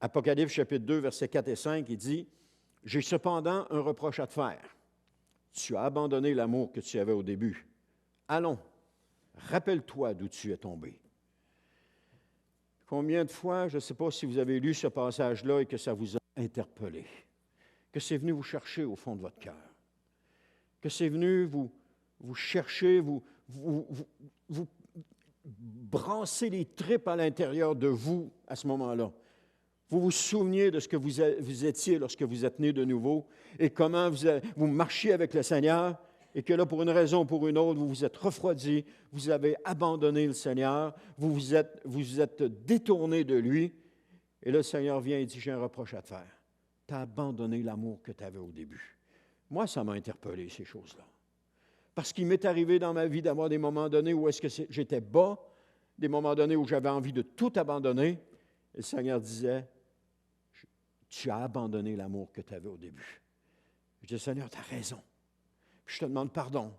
Apocalypse chapitre 2, versets 4 et 5, il dit, « J'ai cependant un reproche à te faire. Tu as abandonné l'amour que tu avais au début. Allons, rappelle-toi d'où tu es tombé. » Combien de fois, je ne sais pas si vous avez lu ce passage-là et que ça vous a interpellé, que c'est venu vous chercher au fond de votre cœur, que c'est venu vous chercher, vous brasser les tripes à l'intérieur de vous à ce moment-là. Vous vous souveniez de ce que vous étiez lorsque vous êtes né de nouveau et comment vous marchiez avec le Seigneur et que là, pour une raison ou pour une autre, vous vous êtes refroidi, vous avez abandonné le Seigneur, vous vous êtes détourné de lui. Et là, le Seigneur vient et dit, j'ai un reproche à te faire. Tu as abandonné l'amour que tu avais au début. Moi, ça m'a interpellé, ces choses-là. Parce qu'il m'est arrivé dans ma vie d'avoir des moments donnés où est-ce que j'étais bas, des moments donnés où j'avais envie de tout abandonner. Et le Seigneur disait, tu as abandonné l'amour que tu avais au début. Je dis, Seigneur, tu as raison. Puis je te demande pardon.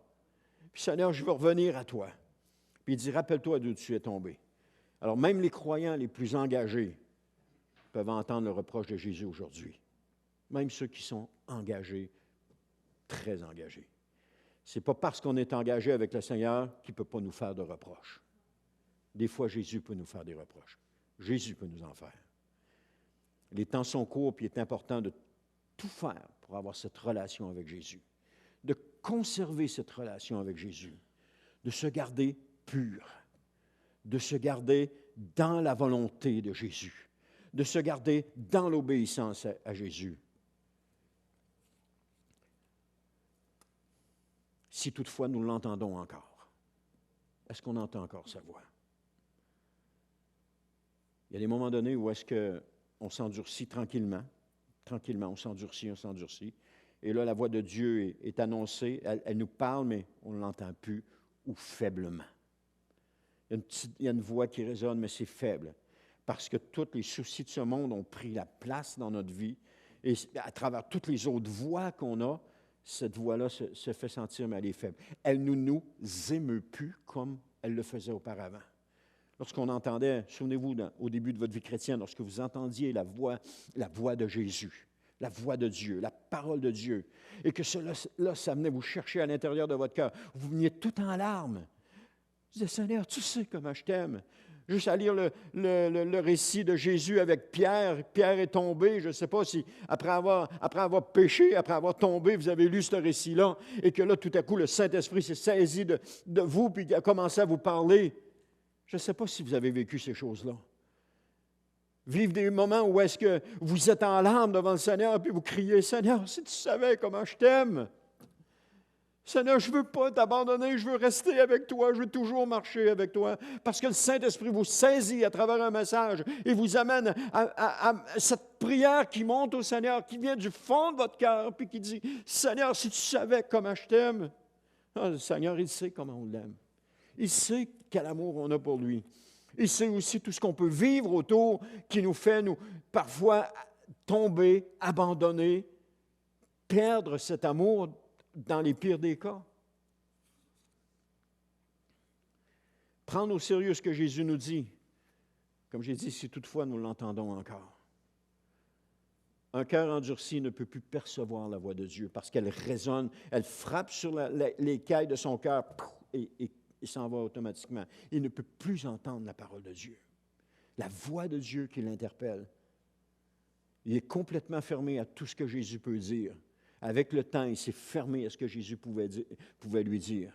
Puis Seigneur, je veux revenir à toi. Puis il dit, rappelle-toi d'où tu es tombé. Alors même les croyants les plus engagés peuvent entendre le reproche de Jésus aujourd'hui. Même ceux qui sont engagés, très engagés. Ce n'est pas parce qu'on est engagé avec le Seigneur qu'il ne peut pas nous faire de reproches. Des fois, Jésus peut nous faire des reproches. Jésus peut nous en faire. Les temps sont courts, puis il est important de tout faire pour avoir cette relation avec Jésus, de conserver cette relation avec Jésus, de se garder pur, de se garder dans la volonté de Jésus, de se garder dans l'obéissance à Jésus. Si toutefois nous l'entendons encore, est-ce qu'on entend encore sa voix? Il y a des moments donnés où est-ce qu'on s'endurcit tranquillement, on s'endurcit. Et là, la voix de Dieu est annoncée, elle nous parle, mais on ne l'entend plus ou faiblement. Il y a une voix qui résonne, mais c'est faible, parce que tous les soucis de ce monde ont pris la place dans notre vie, et à travers toutes les autres voix qu'on a, cette voix-là se fait sentir, mais elle est faible. Elle ne nous émeut plus comme elle le faisait auparavant. Lorsqu'on entendait, souvenez-vous, au début de votre vie chrétienne, lorsque vous entendiez la voix de Jésus, la voix de Dieu, la parole de Dieu, et que cela, là, ça venait vous chercher à l'intérieur de votre cœur, vous veniez tout en larmes. Je disais, Seigneur, tu sais comment je t'aime. Juste à lire le récit de Jésus avec Pierre. Pierre est tombé. Je ne sais pas si, après avoir péché, après avoir tombé, vous avez lu ce récit-là, et que là, tout à coup, le Saint-Esprit s'est saisi de vous, puis il a commencé à vous parler. Je ne sais pas si vous avez vécu ces choses-là. Vivre des moments où est-ce que vous êtes en larmes devant le Seigneur, puis vous criez, Seigneur, si tu savais comment je t'aime. Seigneur, je ne veux pas t'abandonner, je veux rester avec toi, je veux toujours marcher avec toi, parce que le Saint-Esprit vous saisit à travers un message et vous amène à cette prière qui monte au Seigneur, qui vient du fond de votre cœur, puis qui dit, Seigneur, si tu savais comment je t'aime. Ah, le Seigneur, il sait comment on l'aime. Il sait quel amour on a pour lui. Il sait aussi tout ce qu'on peut vivre autour qui nous fait, parfois, tomber, abandonner, perdre cet amour dans les pires des cas. Prendre au sérieux ce que Jésus nous dit. Comme j'ai dit, si toutefois nous l'entendons encore. Un cœur endurci ne peut plus percevoir la voix de Dieu parce qu'elle résonne, elle frappe sur l'écaille de son cœur et s'en va automatiquement. Il ne peut plus entendre la parole de Dieu. La voix de Dieu qui l'interpelle. Il est complètement fermé à tout ce que Jésus peut dire. Avec le temps, il s'est fermé à ce que Jésus pouvait lui dire.